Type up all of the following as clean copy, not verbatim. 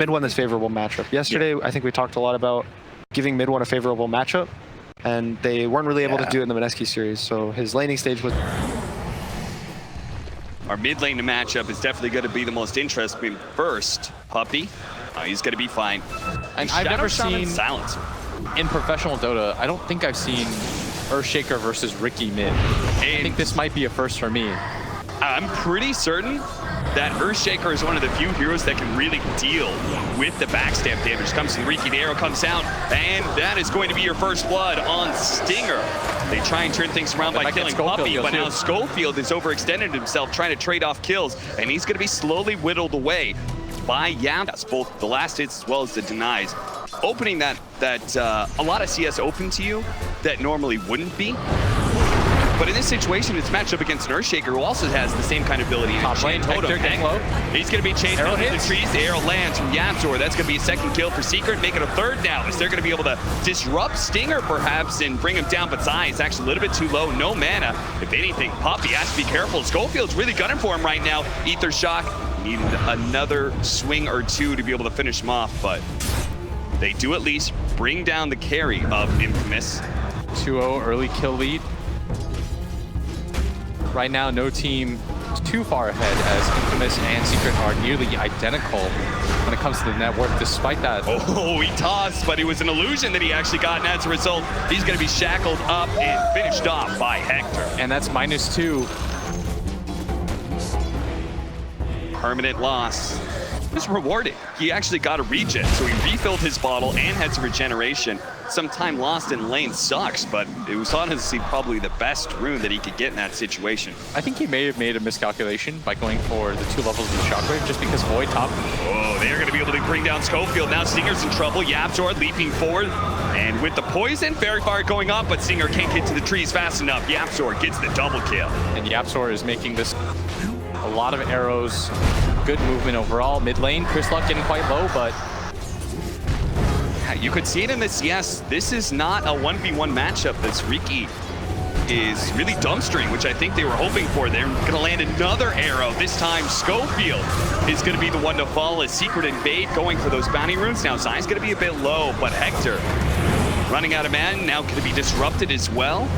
mid one this favorable matchup. Yesterday, I think we talked a lot about giving mid one a favorable matchup, and they weren't really able to do it in the MidasHim series. So his laning stage was. Our mid lane matchup is definitely going to be the most interesting first. Puppey, he's going to be fine. And I've never seen silence in professional Dota. I don't think I've seen Earthshaker versus Riki mid. I think this might be a first for me. I'm pretty certain that Earthshaker is one of the few heroes that can really deal with the backstab damage. Comes to Riki, the arrow comes out, and that is going to be your first blood on Stinger. They try and turn things around by killing Puppey, but now Schofield has overextended himself trying to trade off kills, and he's going to be slowly whittled away by Yams, both the last hits as well as the denies. Opening that a lot of CS open to you that normally wouldn't be. But in this situation, it's matched up against an Earthshaker who also has the same kind of ability. Top lane, Hector getting low. He's going to be chased out of the trees. The arrow lands from Yapzor. That's going to be a second kill for Secret, make it a third now. Is they're going to be able to disrupt Stinger perhaps and bring him down, but Zai is actually a little bit too low, no mana. If anything, Puppey has to be careful. Schofield's really gunning for him right now. Ether Shock, needed another swing or two to be able to finish him off, but they do at least bring down the carry of Infamous. 2-0 early kill lead. Right now, no team is too far ahead as Infamous and Secret are nearly identical when it comes to the net worth, despite that. Oh, he tossed, but it was an illusion that he actually got, and as a result, he's going to be shackled up and finished off by Hector. And that's -2. Permanent loss. It was rewarded. He actually got a regen, so he refilled his bottle and had some regeneration. Some time lost in lane sucks, but it was honestly probably the best rune that he could get in that situation. I think he may have made a miscalculation by going for the 2 levels of the Shockwave just because Void top. Oh, they're going to be able to bring down Schofield. Now Stinger's in trouble. Yapzor leaping forward. And with the poison, Fairy Fire going up, but Stinger can't get to the trees fast enough. Yapzor gets the double kill. And Yapzor is making this a lot of arrows. Good movement overall. Mid lane, Chris Luck getting quite low, but you could see it in the CS. This is not a 1v1 matchup. This Riki is really dumbstering, which I think they were hoping for. They're going to land another arrow. This time, Schofield is going to be the one to fall as Secret and Bade going for those bounty runes. Now, Zai's going to be a bit low, but Hector running out of mana, now going to be disrupted as well.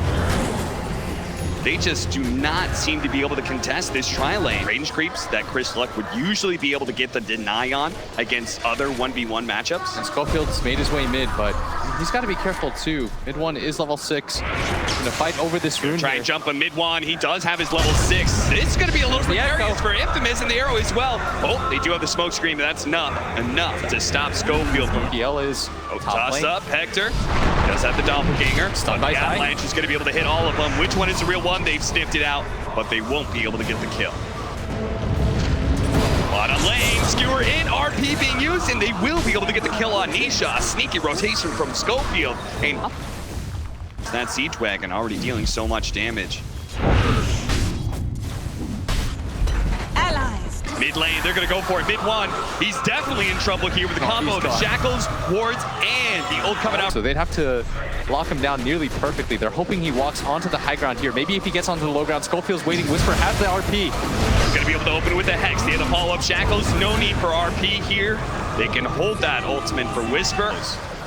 They just do not seem to be able to contest this tri-lane. Range creeps that Chris Luck would usually be able to get the deny on against other 1v1 matchups. And Schofield's made his way mid, but he's got to be careful too. Mid one is level 6. Gonna fight over this rune. Try and jump a mid one. He does have his level 6. It's gonna be a little precarious for Infamous and the arrow as well. Oh, they do have the smoke screen, but that's enough to stop Schofield. PL is toss lane. Up, Hector. Does have the doppelganger. Stunned by Zai. Avalanche is going to be able to hit all of them. Which one is the real one? They've sniffed it out, but they won't be able to get the kill. Bottom lane, skewer in, RP being used, and they will be able to get the kill on Nisha. A sneaky rotation from Schofield. And that Siege Wagon already dealing so much damage. Mid lane, they're going to go for it. Mid one, he's definitely in trouble here with the combo of the shackles, wards, and the ult coming out. So they'd have to lock him down nearly perfectly. They're hoping he walks onto the high ground here. Maybe if he gets onto the low ground, Schofield's waiting. Whisper has the RP. Going to be able to open with the Hex. They have the follow-up shackles. No need for RP here. They can hold that ultimate for Whisper.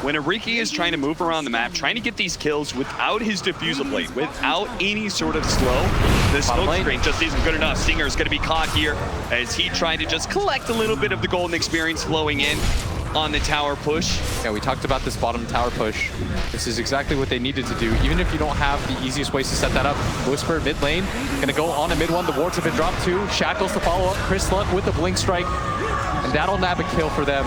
When Riki is trying to move around the map, trying to get these kills without his diffusal blade, without any sort of slow, the smoke screen just isn't good enough. Stinger is going to be caught here as he tried to just collect a little bit of the golden experience flowing in on the tower push. Yeah, we talked about this bottom tower push. This is exactly what they needed to do. Even if you don't have the easiest ways to set that up, Whisper mid lane, gonna go on to mid one. The wards have been dropped too. Shackles to follow up. Chris Luck with the blink strike, and that'll nab a kill for them.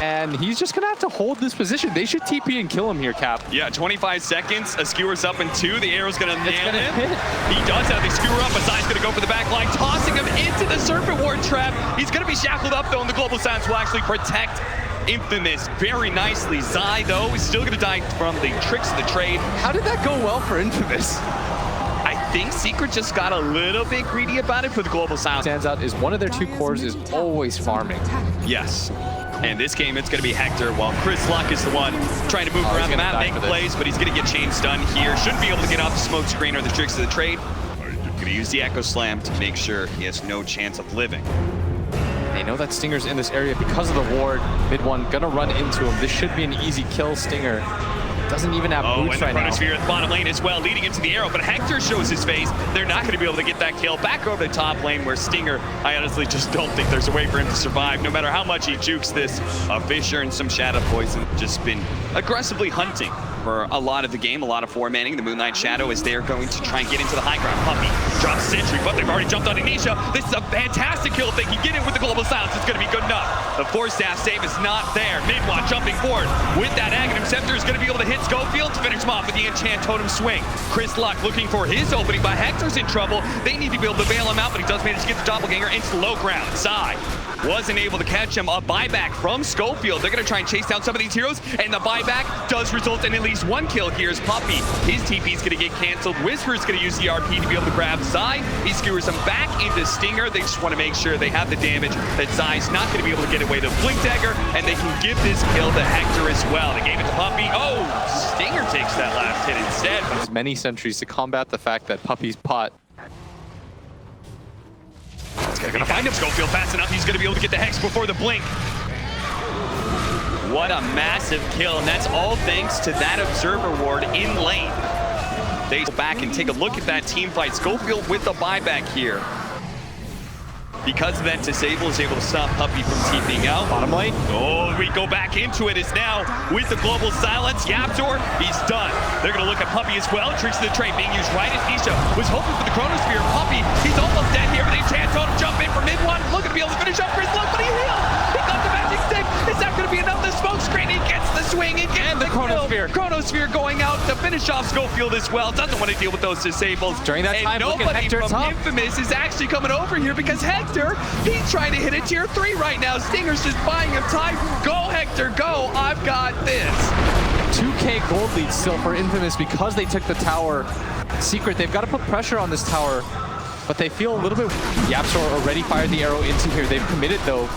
And he's just gonna have to hold this position. They should TP and kill him here, Cap. Yeah, 25 seconds. A skewer's up in 2. The arrow's gonna nail him. He does have the skewer up, but Zai's gonna go for the back line, tossing him into the Serpent Ward trap. He's gonna be shackled up though, and the Global Silence will actually protect Infamous very nicely. Zai, though, is still going to die from the tricks of the trade. How did that go well for Infamous? I think Secret just got a little bit greedy about it for the Global Silence. Stands out is one of their 2 cores is always farming. Yes. And this game, it's going to be Hector, while Chris Luck is the one trying to move around the map, make plays, but he's going to get chain stunned here. Shouldn't be able to get off the smoke screen or the tricks of the trade. Going to use the Echo Slam to make sure he has no chance of living. They know that Stinger's in this area because of the ward. Mid one gonna run into him. This should be an easy kill. Stinger doesn't even have boots right now. Chronosphere at the bottom lane as well, leading into the arrow, but Hector shows his face. They're not going to be able to get that kill. Back over the top lane where Stinger, I honestly just don't think there's a way for him to survive. No matter how much he jukes this, Fisher and some Shadow Poison just been aggressively hunting for a lot of the game, a lot of four-manning. The Moonlight Shadow is there going to try and get into the high ground. Puppey drops Sentry, but they've already jumped on Anisha. This is a fantastic kill. If they can get it with the Global Silence, it's going to be good enough. The four-staff save is not there. Midwan jumping forward with that Aghanim Scepter is going to be able to hit Schofield to finish him off with the Enchant Totem swing. Chris Luck looking for his opening, but Hector's in trouble. They need to be able to bail him out, but he does manage to get the Doppelganger into the low ground. Zai wasn't able to catch him. A buyback from Schofield. They're going to try and chase down some of these heroes, and the buyback does result in at least one kill. Here's Puppey. His TP is going to get canceled. Whisper's going to use the RP to be able to grab Zai. He skewers him back into Stinger. They just want to make sure they have the damage, that Zai's not going to be able to get away to Blink Dagger, and they can give this kill to Hector as well. They gave it to Puppey. Oh, Stinger takes that last hit instead. There's many sentries to combat the fact that Puppey's pot. They're going to find him. Schofield fast enough. He's going to be able to get the Hex before the Blink. What a massive kill, and that's all thanks to that Observer Ward in lane. They go back and take a look at that team fight. Schofield with the buyback here. Because of that, Disable is able to stop Puppey from TPing out. Bottom lane. Oh, we go back into it. Is now with the Global Silence. Yapzor, he's done. They're going to look at Puppey as well. Tricks of the trade being used right as Nisha was hoping for the Chronosphere. Puppey, he's almost dead here, but they chance Totem jump in for mid one. Looking to be able to finish up Chris Luck, but he healed. He got the magic stick. Is that going to be enough? The smoke screen, he gets the swing. He gets the Chronosphere. Chronosphere going out to finish off Schofield as well. Doesn't want to deal with those disables. During that time, look at Hector from top. Infamous is actually coming over here because Hector, he's trying to hit a tier 3 right now. Stinger's just buying him time. Go, Hector, go. I've got this. 2K gold lead still for Infamous because they took the tower. Secret, they've got to put pressure on this tower, but they feel a little bit... Yapzor already fired the arrow into here. They've committed, though.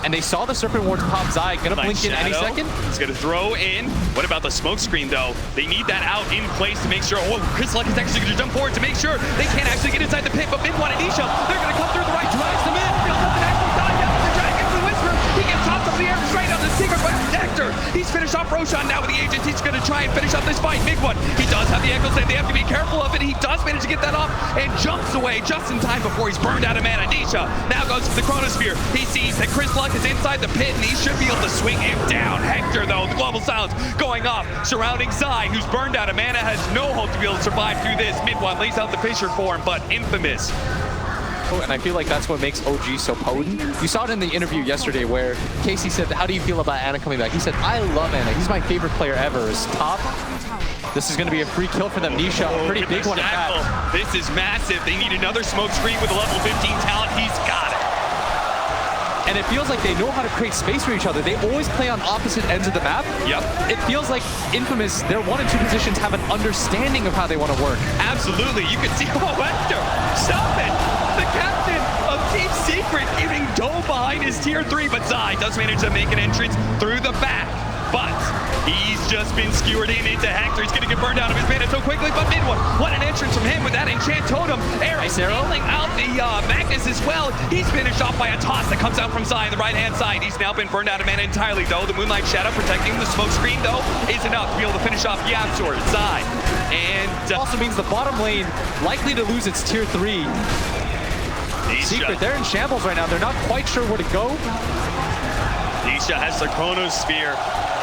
And they saw the Serpent Ward's pop. Zai gonna blink in any second. He's gonna throw in. What about the smoke screen though? They need that out in place to make sure. Oh, Chris Luck is actually gonna jump forward to make sure they can't actually get inside the pit. But Mid-1 and Nisha, they're gonna come through the right, drives them in. Feels nothing actually done yet. The Dragon for the Whisper. He gets tossed up in the air straight on the Stinger, but Hector, he's finished off Roshan now with the agents. He's gonna try and finish up this fight. Mid-1, he does have the Echo Save. They have to be careful of it. He does manage to get that off and jumps away just in time before he's burned out of mana. Nisha now goes for the Chronosphere. He sees that Chris Luck is inside the pit, and he should be able to swing him down. Hector, though, the Global Silence going off, surrounding Zai, who's burned out of mana, has no hope to be able to survive through this. Mid-1 lays out the Fisher form, but Infamous. And I feel like that's what makes OG so potent. You saw it in the interview yesterday where Casey said, how do you feel about Ana coming back? He said, I love Ana. He's my favorite player ever. Is top. This is going to be a free kill for them. Nisha, a pretty big one at that. This is massive. They need another smoke screen with a level 15 talent. He's got it. And it feels like they know how to create space for each other. They always play on opposite ends of the map. Yep. It feels like Infamous, their 1 and 2 positions have an understanding of how they want to work. Absolutely. You can see, oh, Hector, stop it. The captain of Team Secret giving Dove behind his tier 3, but Zai does manage to make an entrance through the back. But he's just been skewered in into Hector. He's going to get burned out of his mana so quickly, but Mid-1, what an entrance from him with that Enchant Totem. Arrow stealing out the Magnus as well. He's finished off by a toss that comes out from Zai on the right-hand side. He's now been burned out of mana entirely, though. The Moonlight Shadow protecting the smoke screen, though, is enough to be able to finish off Yapzor. Zai. And also means the bottom lane likely to lose its tier 3. Secret, they're in shambles right now. They're not quite sure where to go. Nisha has the Chronosphere.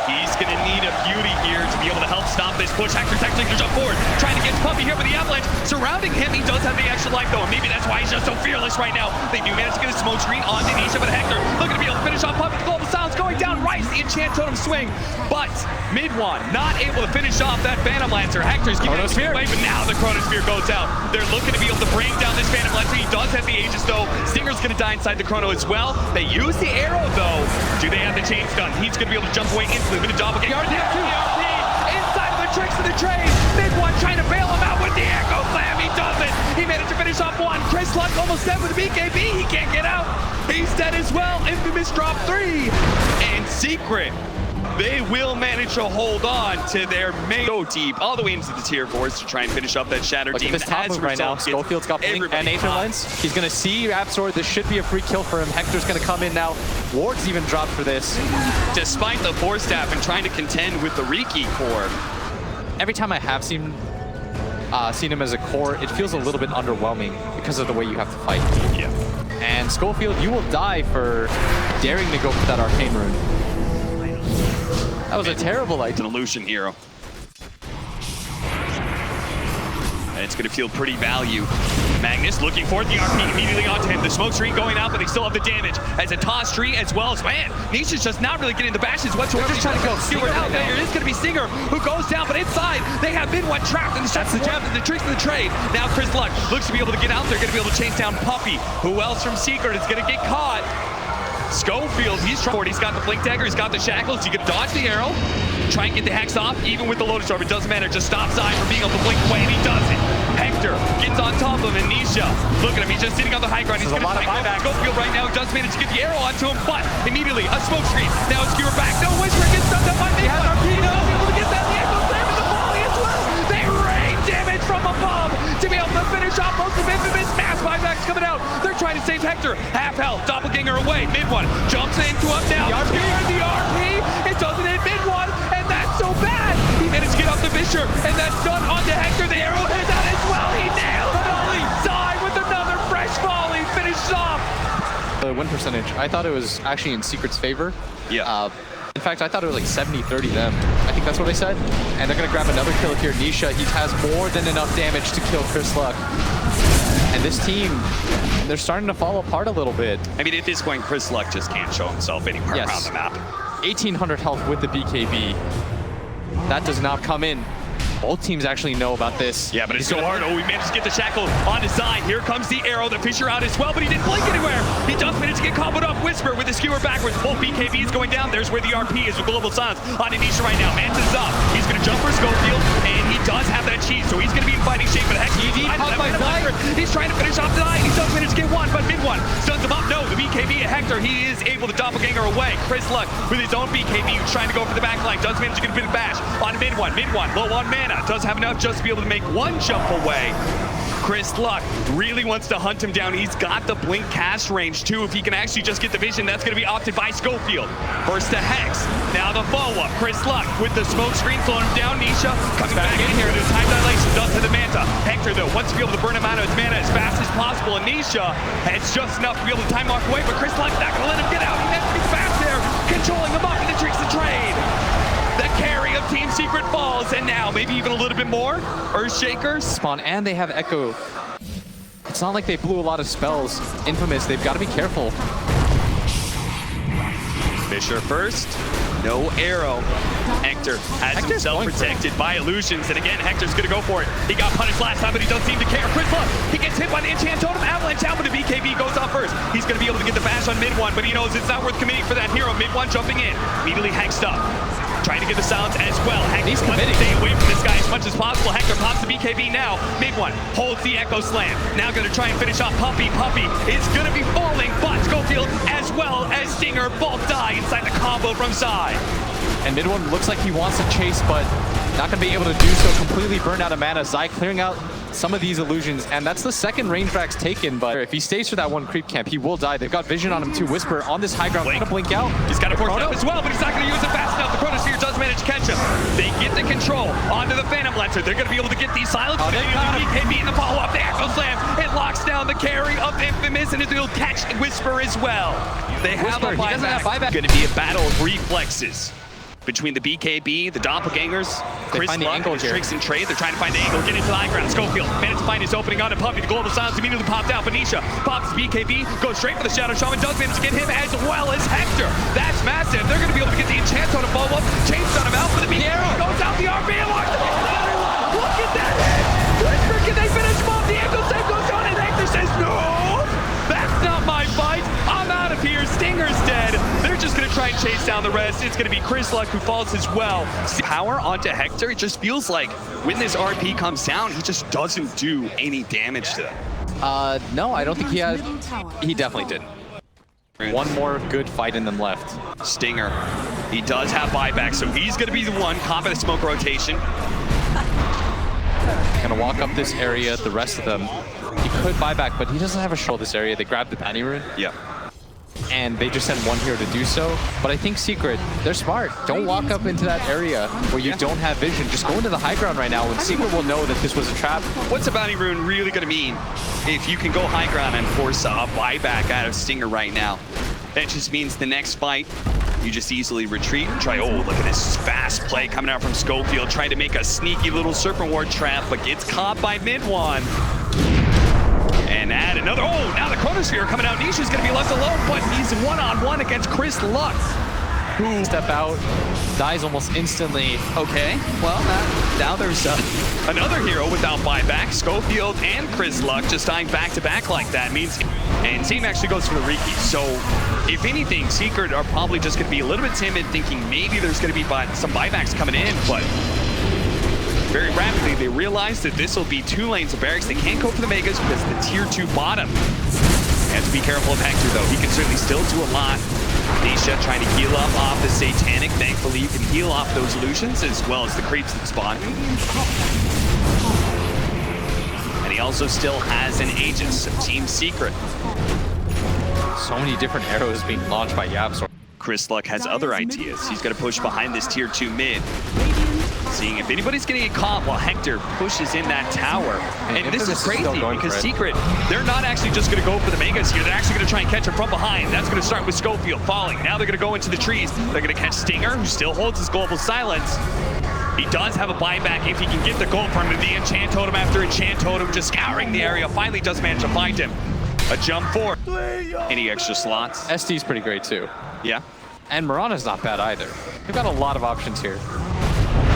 He's going to need a beauty here to be able to help stop this push. Hector's actually going to jump forward, trying to get Puppey here with the avalanche. Surrounding him, he does have the extra life, though, and maybe that's why he's just so fearless right now. They do manage to get a smoke screen on Nisha, but Hector looking to be able to finish off Puppey. Global Silence going down, right, the Enchant Totem swing, but Mid-1 not able to finish off that Phantom Lancer. Hector's giving it away, but now the Chronosphere goes out. They're looking to be able to bring down this Phantom Lancer. He does have the Aegis, though. Stinger's going to die inside the Chrono as well. They use the arrow, though. Do they have the chains done? He's going to be able to jump away instantly with a Doppelganger. Inside of the tricks of the trade. Mid-1 trying to bail him out with the Echo Slam. He does it. He managed to finish off 1. Chris Luck almost dead with the BKB. He can't get out. He's dead as well. Infamous drop 3. And Secret they will manage to hold on to their main. Go deep all the way into the tier 4s to try and finish up that Shatter Look at Demon. this top move right now. Schofield's got Blink and Aether Lens. He's going to see Absol. This should be a free kill for him. Hector's going to come in now. Ward's even dropped for this. Despite the Force Staff and trying to contend with the Riki core. Every time I have seen him as a core, it feels a little bit underwhelming because of the way you have to fight. Yeah. And Schofield, you will die for daring to go for that Arcane Rune. That was a terrible It's idea. an illusion hero. And it's going to feel pretty value. Magnus looking for the RP immediately onto him. The smoke screen going out, but they still have the damage. As a toss tree as well as, man, Nisha's just not really getting the bashes whatsoever. They're just trying to go Stinger out there. It is going to be Stinger who goes down, but inside they have Midone trapped. And the shots, the jab, and the tricks of the trade. Now Chris Luck looks to be able to get out there, going to be able to chase down Puppy. Who else from Secret is going to get caught? Schofield, he's trying. He's got the Blink Dagger, he's got the Shackles. He can dodge the arrow, try and get the Hex off, even with the Lotus Orb. It doesn't matter, just stop Zai from being able to blink away, and he does it. Hector gets on top of him, and Nisha, look at him, he's just sitting on the high ground. He's going to fight Schofield right now. He does manage to get the arrow onto him, but immediately a smoke screen. Now it's Skewer back. No, Whisper gets stunned up by Midone. He does able to get that. The Echo Slam in the volley as well. They rain damage from above to be able to finish off most of Infamous. Mass buybacks coming out. They're trying to save Hector. Half health, Doppelganger away. Midone jumps into him now. The RP, it doesn't hit Midone, and that's so bad. He managed to get up the Visher, and that's done onto Hector. The arrow hits out as well. He nailed the volley. Zai with another fresh volley, finished off. The win percentage, I thought it was actually in Secret's favor. Yeah. In fact, I thought it was like 70-30 them. I think that's what I said. And they're going to grab another kill here. Nisha, he has more than enough damage to kill Chris Luck. And this team, they're starting to fall apart a little bit. I mean, at this point, Chris Luck just can't show himself anywhere around the map. 1,800 health with the BKB. That does not come in. Both teams actually know about this. Yeah, but it's so hard. Oh, he managed to get the shackle on his side. Here comes the arrow, the Fisher out as well, but he didn't blink anywhere. He does manage to get comboed up. Whisper with the skewer backwards. Both BKBs going down. There's where the RP is with Global Silence on Anisha right now. Manta's up. He's going to jump for Schofield, and he does have that cheese, so he's going to be in fighting shape. But heck, he's trying to finish off the eye. He does manage to get one, but Midone stuns him up. No, the BKB at Hector. He is able to doppelganger away. Chris Luck with his own BKB who's trying to go for the back line. Does manage to get a bit of bash on Midone. Midone low on mana. Does have enough just to be able to make one jump away. Chris Luck really wants to hunt him down. He's got the blink cast range too. If he can actually just get the vision, that's going to be opted by Schofield. First to Hex. Now the follow-up. Chris Luck with the smoke screen slowing him down. Nisha coming back in here. The time dilation does to the Manta. Hector though wants to be able to burn him out of his mana as fast as possible. And Nisha has just enough to be able to time walk away, but Chris Luck's not going to let him get out. He has to be fast there, controlling him up in the tricks of trade. The carry of Team Secret falls, and now maybe even a little bit more. Earthshakers spawn, and they have Echo. It's not like they blew a lot of spells. Infamous, they've got to be careful. Fisher first, no arrow. Hector has himself protected by illusions, and again, Hector's gonna go for it. He got punished last time, but he doesn't seem to care. Chris Luck, he gets hit by the enchant totem, avalanche out, but the BKB goes off first. He's gonna be able to get the bash on Midone, but he knows it's not worth committing for that hero. Midone jumping in, immediately hexed up. Trying to get the silence as well. Hector wants to stay away from this guy as much as possible. Hector pops the BKB now. Midone holds the Echo Slam. Now going to try and finish off Puppy. Puppy is going to be falling, but Schofield as well as Stinger both die inside the combo from Zai. And Midone looks like he wants to chase, but not going to be able to do so. Completely burned out of mana. Zai clearing out some of these illusions, and that's the second range rack's taken, but if he stays for that one creep camp, he will die. They've got vision on him too. Whisper on this high ground, gonna blink out. He's got to force it up as well, but he's not going to use it fast enough. The Chronosphere does manage to catch him. They get the control onto the Phantom Lancer. They're going to be able to get these silence. They use the BKB in the follow-up. The Echo Slam. It locks down the carry of Infamous, and it'll catch Whisper as well. They have a buyback. Going to be a battle of reflexes between the BKB, the Doppelgangers, Chris Luck, his tricks and trade. They're trying to find the angle, get into the high ground. Schofield managed to find his opening on a Puppy. The Global Silence immediately popped out. Venetia pops the BKB, goes straight for the Shadow Shaman, does manage to get him as well as Hector. That's massive. They're going to be able to get the enchant on a follow-up. Chains on him out for the BKB. Goes out the RB and locks the ball. Look at that hit. Whisper, can they finish him off? The Echo Save goes on, and Hector says, no, that's not my fight. I'm out of here. Stinger's dead. They're just going to try and chase down the rest. It's going to be Chris Luck who falls as well. Power onto Hector. It just feels like when this RP comes down, he just doesn't do any damage to them. No, I don't think he had. He definitely didn't. One more good fight in them left. Stinger He does have buyback, so he's going to be the one caught by the smoke rotation. Gonna walk up this area, the rest of them. He could buy back, but he doesn't have a show this area. They grab the bounty rune. Yeah. And they just send one hero to do so. But I think Secret, they're smart. Don't walk up into that area where you don't have vision. Just go into the high ground right now, and Secret will know that this was a trap. What's a bounty rune really going to mean if you can go high ground and force a buyback out of Stinger right now? That just means the next fight, you just easily retreat and try. Oh, look at this fast play coming out from Schofield, trying to make a sneaky little Serpent Ward trap, but gets caught by mid-one. And add another. Oh, now the Chronosphere coming out. Nisha's going to be left alone, but he's one-on-one against Chris Luck. Who step out, dies almost instantly. Okay, well, now there's another hero without buyback. Schofield and Chris Luck just dying back-to-back like that means. And same actually goes for the Riki. So, if anything, Secret are probably just going to be a little bit timid, thinking maybe there's going to be some buybacks coming in, but very rapidly they realize that this will be 2 lanes of barracks. They can't go for the Megas because the tier 2 bottom. Have to be careful of Hector, though. He can certainly still do a lot. Nisha trying to heal up off the Satanic. Thankfully, you can heal off those illusions as well as the creeps that spawn. And he also still has an Aegis of Team Secret. So many different arrows being launched by Yapzor. Chris Luck has other ideas. He's going to push behind this tier 2 mid, seeing if anybody's going to get caught while Hector pushes in that tower. And this is crazy because Secret, they're not actually just going to go for the Megas here. They're actually going to try and catch him from behind. That's going to start with Schofield falling. Now they're going to go into the trees. They're going to catch Stinger, who still holds his global silence. He does have a buyback if he can get the gold from him. The Enchant Totem after Enchant Totem, just scouring the area. Finally does manage to find him. A jump forward. Any extra slots? SD's pretty great too. Yeah. And Mirana's not bad either. They've got a lot of options here.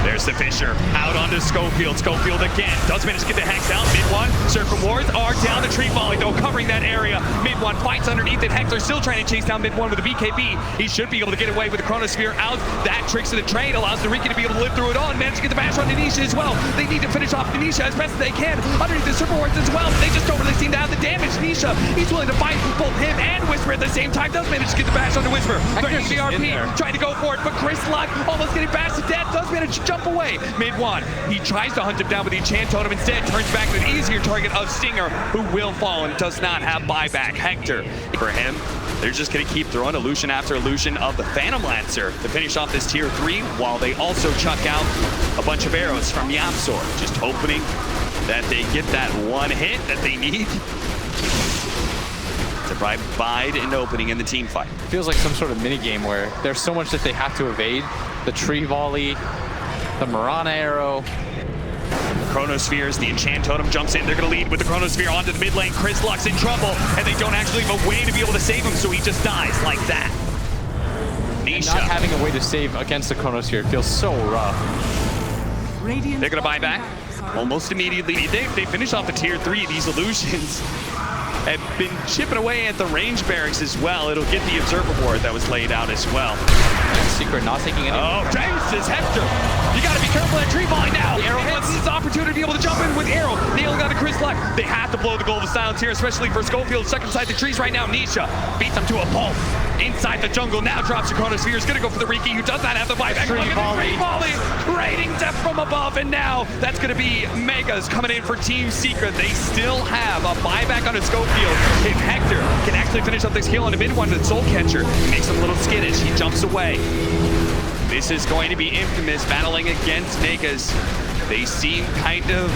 There's the Fisher, out onto Schofield. Schofield again, does manage to get the Hex out. Mid-one, Serpent Wards are down the tree volley, though, covering that area. Mid-one fights underneath it. Hector still trying to chase down mid-one with the BKB. He should be able to get away with the Chronosphere out. That tricks of the trade allows the Riki to be able to live through it all and manage to get the bash on Nisha as well. They need to finish off Nisha as best as they can underneath the Serpent Wards as well. They just don't really seem to have the damage. Nisha, he's willing to fight both him and Whisper at the same time. Does manage to get the bash onto Whisper. Threatening the RP, trying to go for it, but Chris Luck almost getting bashed to death. Does manage to jump away. Mid-one, he tries to hunt him down with the Enchant Totem, instead turns back to an easier target of Stinger, who will fall and does not have buyback. Hector, for him, they're just going to keep throwing illusion after illusion of the Phantom Lancer to finish off this tier 3, while they also chuck out a bunch of arrows from Yapzor, just hoping that they get that one hit that they need to provide an opening in the team fight. Feels like some sort of mini game where there's so much that they have to evade. The tree volley, the Mirana arrow. Chronospheres, the Enchant Totem jumps in. They're going to lead with the Chronosphere onto the mid lane. Chris Luck's in trouble, and they don't actually have a way to be able to save him, so he just dies like that. Nisha. Not having a way to save against the Chronosphere feels so rough. They're going to buy back almost immediately. They finish off the tier 3. These illusions have been chipping away at the range barracks as well. It'll get the Observer Ward that was laid out as well. Secret not taking any. Oh, Jesus, Hector! You gotta be careful of that tree volley now. The Arrow wants this opportunity to be able to jump in with Arrow. Nailing on to Chris Luck. They have to blow the goal of silence here, especially for Schofield stuck inside the trees right now. Nisha beats him to a pulp inside the jungle. Now drops the Chronosphere. Is gonna go for the Riki, who does not have the buyback. Tree volley, raiding death from above, and now that's gonna be Megas coming in for Team Secret. They still have a buyback on a Schofield. If Hector can actually finish up this kill on the mid-one with Soul Catcher, he makes him a little skittish. He jumps away. This is going to be infamous, battling against Megas. They seem kind of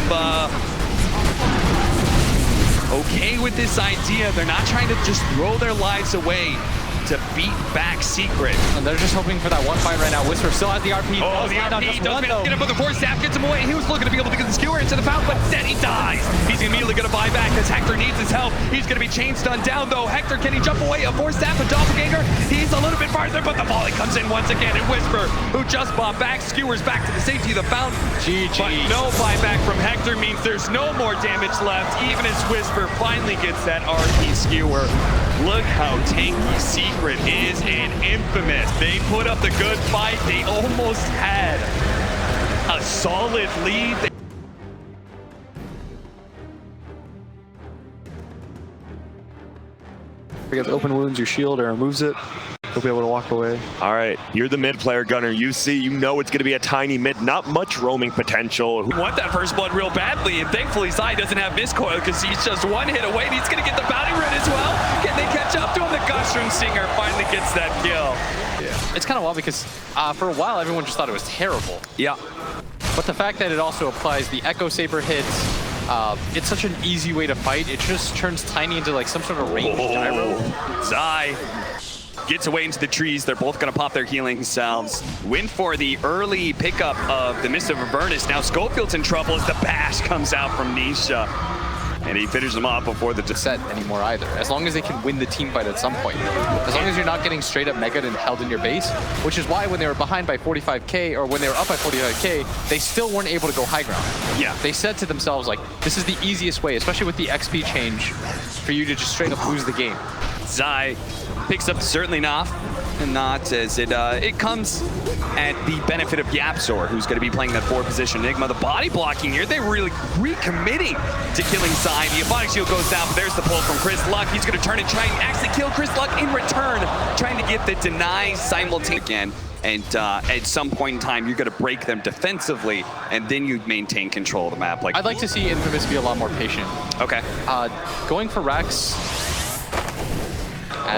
okay with this idea. They're not trying to just throw their lives away to beat back Secret. And they're just hoping for that one fight right now. Whisper still has the RP. Oh, the RP does get him, but the force staff gets him away. He was looking to be able to get the skewer into the fountain, but instead he dies. He's immediately going to buy back as Hector needs his help. He's going to be chain stunned down, though. Hector, can he jump away? A force staff, a doppelganger. He's a little bit farther, but the volley comes in once again. And Whisper, who just bought back, skewers back to the safety of the fountain. GG. But no buyback from Hector means there's no more damage left, even as Whisper finally gets that RP skewer. Look how tanky Secret is and infamous. They put up the good fight. They almost had a solid lead. Because open wounds, your shield or removes it. he'll be able to walk away. All right, you're the mid player, Gunner. You know it's going to be a tiny mid, not much roaming potential. We want that first blood real badly, and thankfully Zai doesn't have Miscoil because he's just one hit away, and he's going to get the bounty run as well. Can they catch up to him? The Gushroom Stinger finally gets that kill. Yeah. It's kind of wild because for a while everyone just thought it was terrible. Yeah. But the fact that it also applies the Echo Saber hits, it's such an easy way to fight. It just turns Tiny into like some sort of range gyro. Zai gets away into the trees. They're both going to pop their healing salves. Win for the early pickup of the Mist of Avernus. Now Schofield's in trouble as the bash comes out from Nisha. And he finishes them off before the set anymore either. As long as they can win the team fight at some point. As long as you're not getting straight up megged and held in your base, which is why when they were behind by 45k or when they were up by 45k, they still weren't able to go high ground. Yeah. They said to themselves like, this is the easiest way, especially with the XP change, for you to just straight up lose the game. Zai picks up Certainly Not, and not as it comes at the benefit of Yapzor, who's going to be playing that forward position. Enigma, the body blocking here, they're really recommitting to killing Zai. The Aponic Shield goes down, but there's the pull from Chris Luck. He's going to turn and try and actually kill Chris Luck in return, trying to get the deny simultaneously again. And at some point in time, you're going to break them defensively, and then you maintain control of the map. I'd like to see Infamous be a lot more patient. Okay. Going for Rex.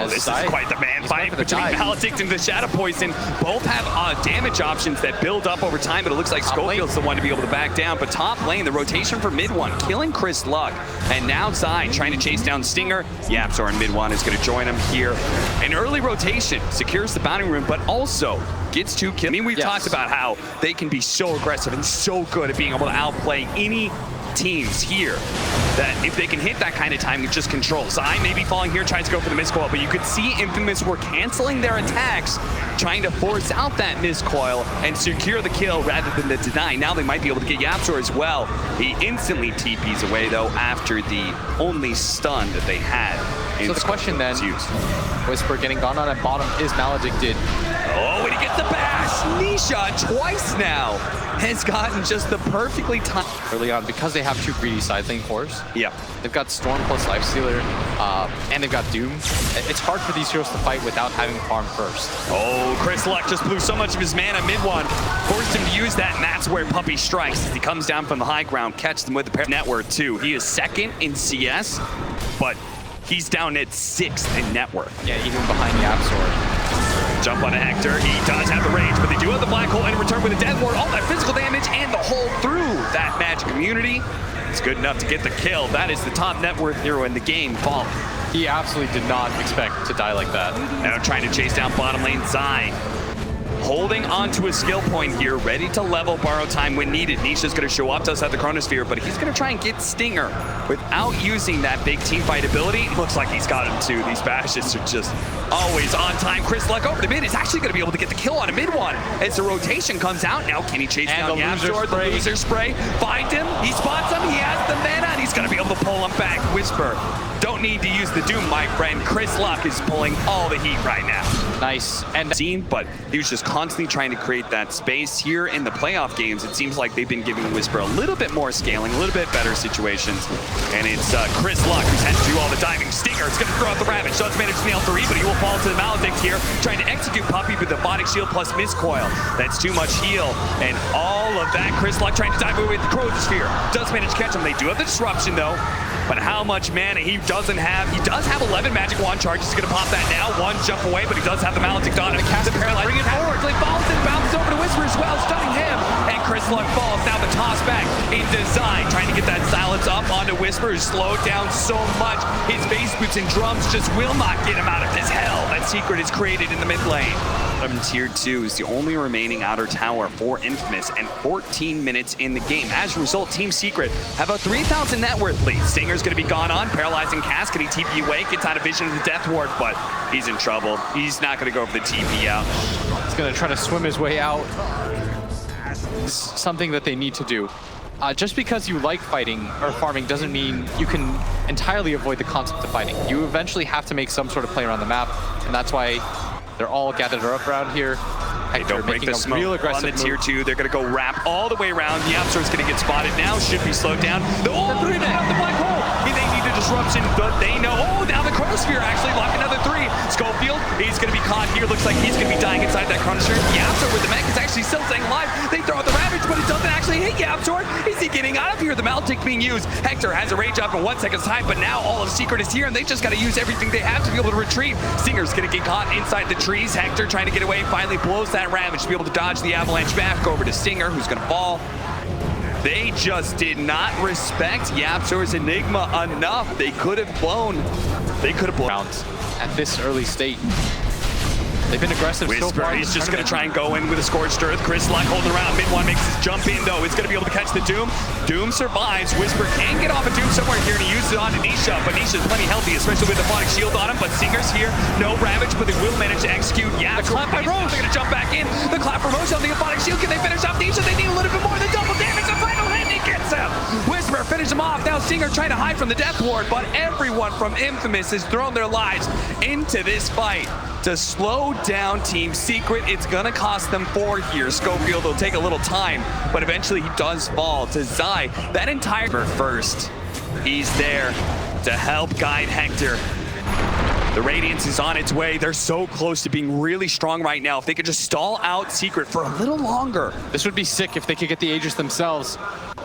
This is quite the man fight between Maledict and the Shadow Poison. Both have damage options that build up over time, but it looks like Schofield's the one to be able to back down. But top lane, the rotation for mid one, killing Chris Luck. And now Zai trying to chase down Stinger. Yapzor in mid one is going to join him here. An early rotation secures the bounty room, but also gets 2 kills. I mean, we've talked about how they can be so aggressive and so good at being able to outplay any teams here, that if they can hit that kind of time, it just controls. Zai may be falling here, tries to go for the miscoil, but you could see Infamous were canceling their attacks, trying to force out that miscoil and secure the kill rather than the deny. Now they might be able to get Yapzor as well. He instantly TPs away though after the only stun that they had. So the question then, Whisper getting gone on at bottom is Maledicted. Oh, and he gets the bash! Nisha twice now has gotten just the perfectly timed early on because they have 2 greedy side lane cores. Yeah. They've got Storm plus Lifestealer, and they've got Doom. It's hard for these heroes to fight without having farm first. Oh, Chris Luck just blew so much of his mana mid one. Forced him to use that, and that's where Puppey strikes. As he comes down from the high ground, catch them with the net worth too. He is second in CS, but he's down at 6th in net worth. Yeah, even behind Yapzor. Jump on a Hector. He does have the range, but they do have the black hole in return with a death ward. All that physical damage and the hole through that magic immunity. It's good enough to get the kill. That is the top net worth hero in the game, Fall. He absolutely did not expect to die like that. Now trying to chase down bottom lane, Zai. Holding on to a skill point here, ready to level borrow time when needed. Nisha's going to show up to us at the Chronosphere, but he's going to try and get Stinger without using that big team fight ability. Looks like he's got him too. These bashes are just always on time. Chris Luck over the mid is actually going to be able to get the kill on a mid one as the rotation comes out. Now can he chase down Yapzor? The loser spray. Find him. He spots him. He has the mana, and he's going to be able to pull him back. Whisper, don't need to use the Doom, my friend. Chris Luck is pulling all the heat right now. Nice. And but he was just constantly trying to create that space here in the playoff games. It seems like they've been giving Whisper a little bit more scaling, a little bit better situations. And it's Chris Luck who's had to do all the diving. Stinger is going to throw out the Ravage. Does manage to nail 3, but he will fall to the Maledict here, trying to execute Puppey with the Bodic Shield plus Miscoil. That's too much heal. And all of that, Chris Luck trying to dive away with the Chronosphere. Does manage to catch him. They do have the disruption though. But how much mana he doesn't have. He does have 11 magic wand charges. He's going to pop that now. 1 jump away, but he does have the Maledict on him. The paralyze. Bring it forward. He falls and bounces over to Whisper as well, stunning him. And Chris Luck falls. Now the toss back in design, trying to get that silence up onto Whisper, who's slowed down so much. His bass boots and drums just will not get him out of his hell. That secret is created in the mid lane. Tier 2 is the only remaining outer tower for Infamous and 14 minutes in the game. As a result, Team Secret have a 3,000 net worth lead. Stinger's going to be gone on, paralyzing cast. Can he TP away? Gets out of vision of the death ward, but he's in trouble. He's not going to go for the TP out. He's going to try to swim his way out. It's something that they need to do. Just because you like fighting or farming doesn't mean you can entirely avoid the concept of fighting. You eventually have to make some sort of play around the map, and that's why they're all gathered up around here. They don't break the smoke real aggressive on the tier 2. They're going to go wrap all the way around. Yapzor's going to get spotted now. Should be slowed down. The black hole. They need to disruption, but they know. Oh, now the Chronosphere actually locked another 3. Schofield, he's going to be caught here. Looks like he's going to be dying inside that Chronosphere. Yapzor with the mech is actually still staying alive. They throw out the Ravage, but it doesn't actually hit Yapzor. Is he getting out of here? The Maltic being used. Hector has a rage up in 1 second's time, but now all of Secret is here, and they just got to use everything they have to be able to retreat. Stinger's going to get caught inside the trees. Hector trying to get away, finally blows that Ravage to be able to dodge the avalanche back over to Stinger, who's going to fall. They just did not respect Yapzor's Enigma enough. They could have blown. Rounds at this early state. They've been aggressive so Whisper, far. he's just going to try and go in with a Scorched Earth. Chris Luck holding around. Mid-1 makes his jump in, though. He's going to be able to catch the Doom. Doom survives. Whisper can get off a Doom somewhere here, and he uses it on Anisha, but Anisha's plenty healthy, especially with the Phonic Shield on him. But Singer's here. No Ravage, but they will manage to execute. Yeah, the Clap by Rose. They're going to jump back in. The Clap for Rose on the Phonic Shield. Can they finish off Anisha? They need a little bit more than double damage. The final hit, he gets him. Whisper finishes him off. Now Stinger trying to hide from the Death Ward, but everyone from Infamous has thrown their lives into this fight to slow down Team Secret. It's gonna cost them 4 here. Schofield will take a little time, but eventually he does fall to Zai. That entire first, he's there to help guide Hector. The Radiance is on its way. They're so close to being really strong right now. If they could just stall out Secret for a little longer. This would be sick if they could get the Aegis themselves.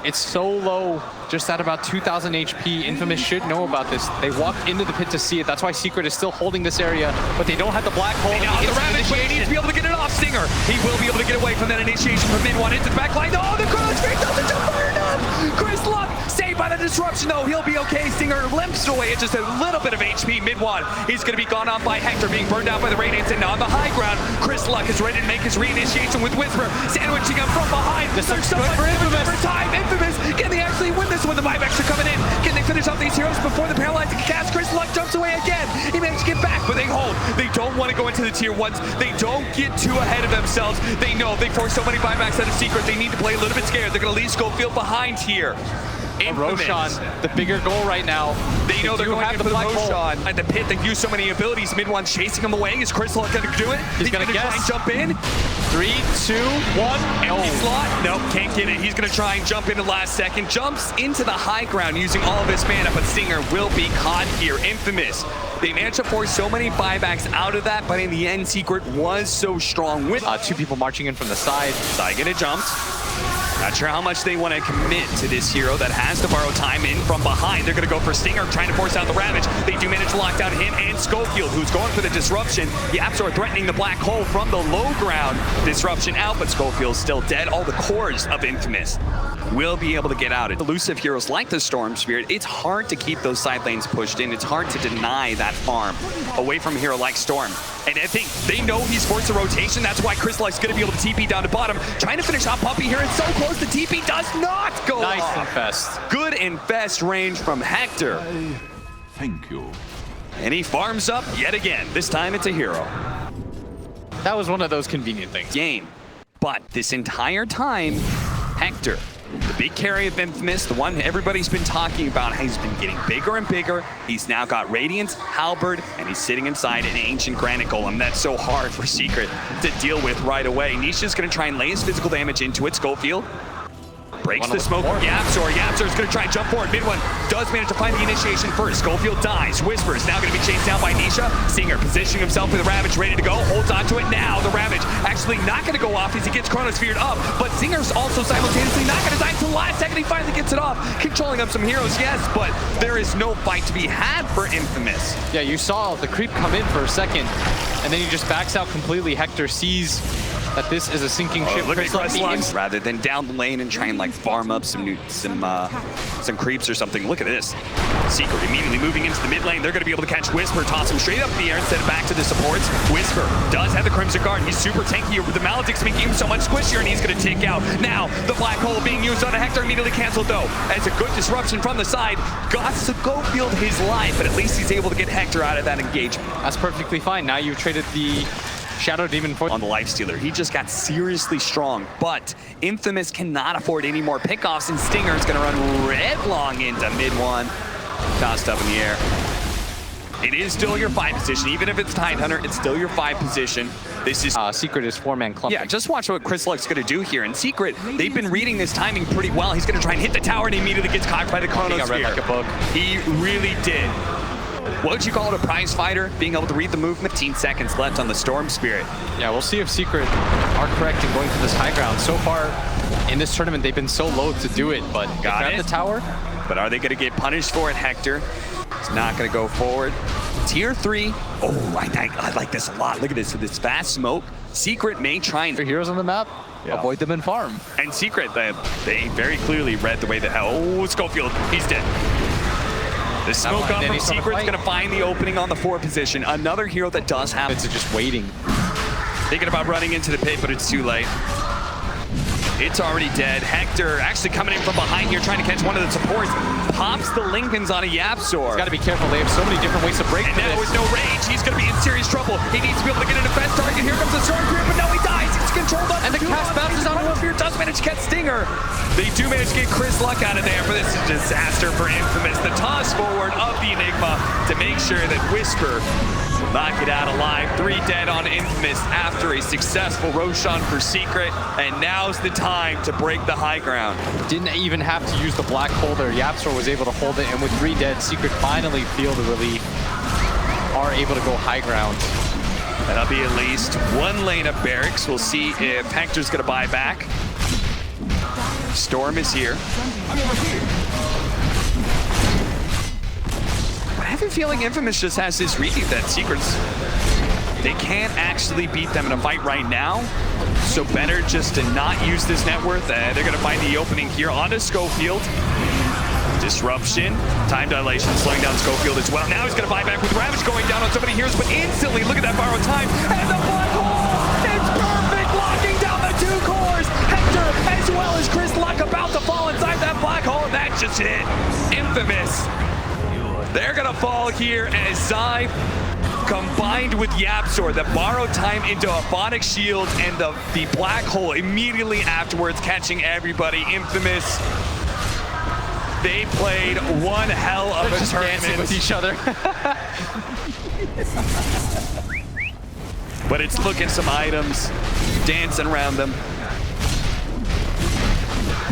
It's so low, just at about 2,000 HP. Infamous should know about this. They walked into the pit to see it. That's why Secret is still holding this area, but they don't have the black hole. Now the Ravage, but he needs to be able to get it off Stinger. He will be able to get away from that initiation from mid-1 into the back line. Oh, the Chronosphere doesn't jump far enough. Chris Luck saved by the disruption, though. He'll be okay. Stinger limps away at just a little bit of HP mid-1. He's going to be gone off by Hector, being burned out by the Radiance, and now on the high ground, Chris Luck is ready to make his reinitiation with Whisper, sandwiching him from behind. This There's looks so good much for damage Infamous. over time. Infamous, can they actually win this one? The buybacks are coming in. Can they finish off these heroes before the paralyzing cast? Chris Luck jumps away again. He managed to get back, but they hold. They don't want to go into the tier 1s. They don't get too ahead of themselves. They know they force so many buybacks out of Secret. They need to play a little bit scared. They're going to leave Schofield behind here. Roshan, the bigger goal right now. They know they're going have in for the Roshan. At the pit, they've used so many abilities. Mid-1's chasing him away. Is Chris Luck going to do it? He's going to try and jump in. 3, 2, 1. Empty slot. Nope, can't get it. He's going to try and jump in the last second. Jumps into the high ground using all of his mana, but Stinger will be caught here. Infamous. They managed to force so many buybacks out of that, but in the end, Secret was so strong with 2 people marching in from the side. Saigon jumped. Not sure how much they want to commit to this hero that has to borrow time in from behind. They're going to go for Stinger, trying to force out the Ravage. They do manage to lock down him and Schofield, who's going for the disruption. Yapzor threatening the black hole from the low ground. Disruption out, but Schofield's still dead. All the cores of Infamous will be able to get out. Elusive heroes like the Storm Spirit, it's hard to keep those side lanes pushed in. It's hard to deny that farm away from a hero like Storm. And I think they know he's forced a rotation. That's why Chris Luck's going to be able to TP down to bottom. Trying to finish off Puppey here. It's so close. The TP does not go Nice off. infest. Good infest range from Hector. Thank you. And he farms up yet again. This time it's a hero. That was one of those convenient things. Game. But this entire time, Hector, the big carry of Infamous, the one everybody's been talking about, he's been getting bigger and bigger. He's now got Radiance, Halberd, and he's sitting inside an Ancient Granite Golem. That's so hard for Secret to deal with right away. Nisha's going to try and lay his physical damage into it. Schofield breaks the smoke. Yapzor's going to try and jump forward. Mid-1 does manage to find the initiation first. Schofield dies. Whisper is now going to be chased down by Nisha. Stinger positioning himself with the Ravage ready to go. Holds onto it now. The Ravage actually not going to go off as he gets Chronosphered up, but Stinger's also simultaneously not going to die until the last second. He finally gets it off. Controlling up some heroes, yes, but there is no fight to be had for Infamous. Yeah, you saw the creep come in for a second, and then he just backs out completely. Hector sees that this is a sinking ship. Look at Chris Chris Luck. Luck. Rather than down the lane and try and like farm up some creeps or something. Look at this. Secret immediately moving into the mid lane. They're going to be able to catch Whisper, toss him straight up in the air instead of back to the supports. Whisper does have the Crimson Guard. He's super tanky with the Maledict's making him so much squishier, and he's going to take out. Now the black hole being used on a Hector immediately canceled though. As a good disruption from the side, got to go field his life, but at least he's able to get Hector out of that engagement. That's perfectly fine. Now you've traded the Shadow Demon for on the Lifestealer. He just got seriously strong, but Infamous cannot afford any more pickoffs, and Stinger is going to run headlong into mid-1. Tossed up in the air. It is still your 5 position. Even if it's Tidehunter, it's still your 5 position. This is Secret is 4-man clumping. yeah, just watch what Chris Luck's going to do here. In Secret, they've been reading this timing pretty well. He's going to try and hit the tower, and he immediately gets caught by the He got Chronosphere. read like a book. He really did. What would you call it, a prize fighter? Being able to read the movement? 15 seconds left on the Storm Spirit. Yeah, we'll see if Secret are correct in going for this high ground. So far in this tournament, they've been so loath to do it, but they grab the tower. But are they going to get punished for it, Hector? He's not going to go forward. Tier 3. Oh, I like this a lot. Look at this. This fast smoke. Secret may try and... For heroes on the map, avoid them in farm. And Secret, they very clearly read the way that... Oh, Schofield, he's dead. The smoke up from Secret's going to find the opening on the 4 position. Another hero that does have... It's just waiting. Thinking about running into the pit, but it's too late. It's already dead. Hector actually coming in from behind here, trying to catch one of the supports. Pops the Lincolns on a Yapsor. He's got to be careful. They have so many different ways to break And for now this. with no range, he's going to be in serious trouble. He needs to be able to get a defense target. Here comes the Storm Spirit, but no, he dies. He's controlled up. And the cast bounces on him. Spear does manage to catch Stinger. They do manage to get Chris Luck out of there, but this is a disaster for Infamous. The toss forward of the Enigma to make sure that Whisper will not get out alive. 3 dead on Infamous after a successful Roshan for Secret, and now's the time to break the high ground. Didn't even have to use the black hole there. Yapsor was able to hold it, and with 3 dead, Secret finally feel the relief. Are able to go high ground. That'll be at least 1 lane of barracks. We'll see if Hector's going to buy back. Storm is here. I have a feeling Infamous just has this read that Secrets, they can't actually beat them in a fight right now. So better just to not use this net worth. They're going to find the opening here onto Schofield. Disruption, time dilation, slowing down Schofield as well. Now he's going to buy back with Ravage going down on so many heroes, but instantly, look at that borrowed time, and the black hole! It's perfect, locking down the 2 cores! Hector, as well as Chris Luck, about to fall inside that black hole, and that's just it. Infamous. They're going to fall here as Zai, combined with Yapsor, the borrowed time into a Phonic Shield, and the black hole immediately afterwards, catching everybody. Infamous. They played one hell of a tournament. Dancing with each other. But it's looking some items, dancing around them.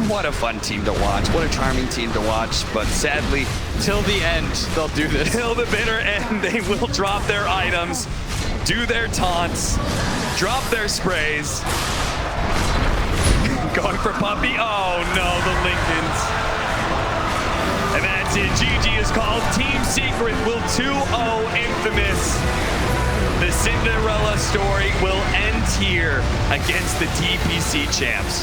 What a fun team to watch. What a charming team to watch. But sadly, Till the end, they'll do this. till the bitter end, they will drop their items, do their taunts, drop their sprays. Going for Puppy. Oh no, the Lincolns. And that's it. GG is called. Team Secret will 2-0 Infamous. The Cinderella story will end here against the DPC champs.